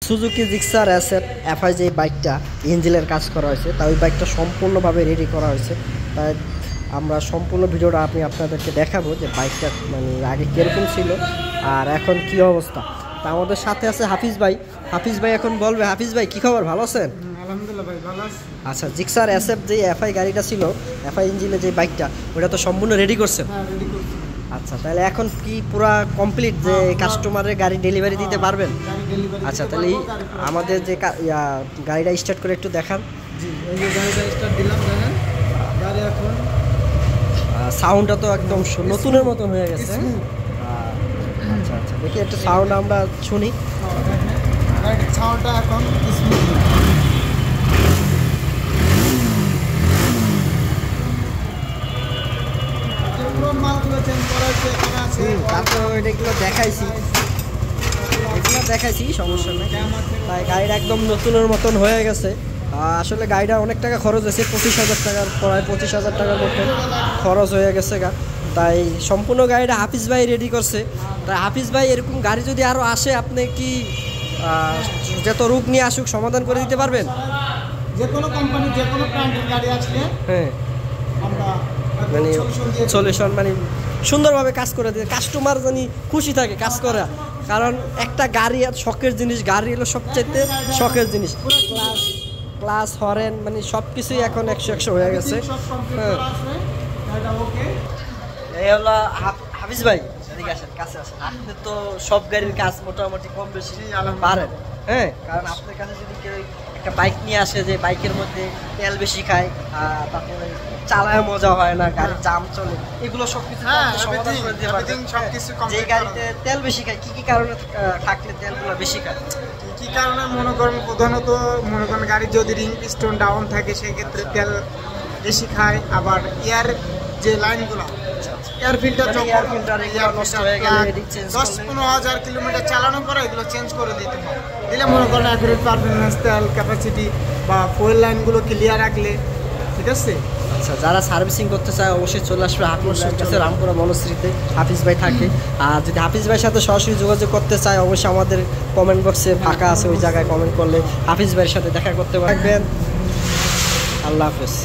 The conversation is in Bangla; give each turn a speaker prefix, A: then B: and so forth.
A: সুজুকি জিক্সার অ্যাসেট এফআই যে বাইকটা ইঞ্জিনের কাজ করা হয়েছে, তা ওই বাইকটা সম্পূর্ণভাবে রেডি করা হয়েছে। তাই আমরা সম্পূর্ণ ভিডিওটা আপনাদেরকে দেখাবো যে বাইকটা মানে আগে কীরকম ছিল আর এখন কি অবস্থা। তা আমাদের সাথে আছে হাফিজ ভাই। হাফিজ ভাই এখন বলবে। হাফিজ ভাই কি খবর, ভালো আছেন?
B: আলহামদুলিল্লাহ ভাই, ভালো আছি।
A: আচ্ছা, জিক্সার অ্যাসেট যে এফআই গাড়িটা ছিল, এফআই ইঞ্জিনের যে বাইকটা, ওটা তো সম্পূর্ণ রেডি করছেন?
B: হ্যাঁ, রেডি করছি।
A: আচ্ছা, তাহলে এখন কি পুরা কমপ্লিট যে কাস্টমারের গাড়ি ডেলিভারি দিতে পারবেন? আচ্ছা, তাহলে আমাদের যে গাড়িটা স্টার্ট করে একটু দেখান।
B: জি, এই যে গাড়িটা স্টার্ট দিলাম, দেখেন গাড়ি এখন
A: সাউন্ডটা তো একদম নতুনের মতন হয়ে গেছে। আচ্ছা আচ্ছা, দেখি একটা সাউন্ড আমরা শুনি।
B: গাড়ির সাউন্ডটা এখন স্মুথ। পুরো মালগুলো চেঞ্জ করা হয়েছে, এখানে আছে।
A: তারপর এগুলো দেখাইছি, সমস্যা নেই। তাই গাড়িটা একদম নতুনের মতন হয়ে গেছে। আসলে গাড়িটা অনেক টাকা খরচ হয়েছে, 25,000 টাকার, প্রায় 25,000 টাকার মতো খরচ হয়ে গেছে গা। তাই সম্পূর্ণ গাড়িটা হাফিজ ভাই রেডি করছে। তাই হাফিজ ভাই, এরকম গাড়ি যদি আরও আসে, আপনি কি যত রূপ নিয়ে আসুক সমাধান করে দিতে পারবেন?
B: যে কোনো কোম্পানি, যে কোনো ব্র্যান্ডের গাড়ি আসলে
A: হ্যাঁ,
B: আমরা
A: মানে সলিউশন, মানে সুন্দরভাবে কাজ করে দিয়ে কাস্টমার জানি খুশি থাকে কাজ করা। কারণ একটা গাড়ি আর শখের জিনিস, গাড়ি হলো সবচাইতে শখের জিনিস। ক্লাস হরেন মানে সব কিছুই এখন 100 হয়ে গেছে। হ্যাঁ, এই হলো হাফিজ ভাই। এদিকে আসেন, কাছে আসেন। আপনি তো সব গাড়ির কাজ মোটামুটি কম বেশি পারেন। হ্যাঁ, কারণ আপনার কাছে যদি কেউ একটা বাইক নিয়ে আসে যে বাইকের মধ্যে তেল বেশি খায়, তারপরে চালায় মজা হয় না, গাড়ির জাম চলে, এগুলো সবকিছু সমাধান করে দিতে পারবেন। যে গাড়িতে তেল বেশি খায়, কি কি কারণে থাকলে তেলগুলো বেশি খায়?
B: কি কারণে মনে করেন, প্রধানত মনে করেন গাড়ির যদি রিং পিস্টন ডাউন থাকে সেক্ষেত্রে তেল বেশি খায়। আবার এয়ার যে লাইনগুলো, এয়ার ফিল্টার নষ্ট হয়ে গেলে 10-15,000 কিলোমিটার চালানোর পরে এগুলো চেঞ্জ করে দিতে হয়। দিলে মনে করেন অ্যাকুরেট পারফরমেন্স, তেল ক্যাপাসিটি বা ফুয়েল লাইনগুলো ক্লিয়ার রাখলে, ঠিক আছে।
A: আচ্ছা, যারা সার্ভিসিং করতে চায় অবশ্যই চলে আসবে হাফিজ ভাইয়ের কাছে, রামপুরা বনশ্রীতে হাফিজ ভাই থাকে। আর যদি হাফিজ ভাইয়ের সাথে সরাসরি যোগাযোগ করতে চায়, অবশ্যই আমাদের কমেন্ট বক্সে ফাঁকা আছে, ওই জায়গায় কমেন্ট করলে হাফিজ ভাইয়ের সাথে দেখা করতে পারবেন। আল্লাহ হাফেজ।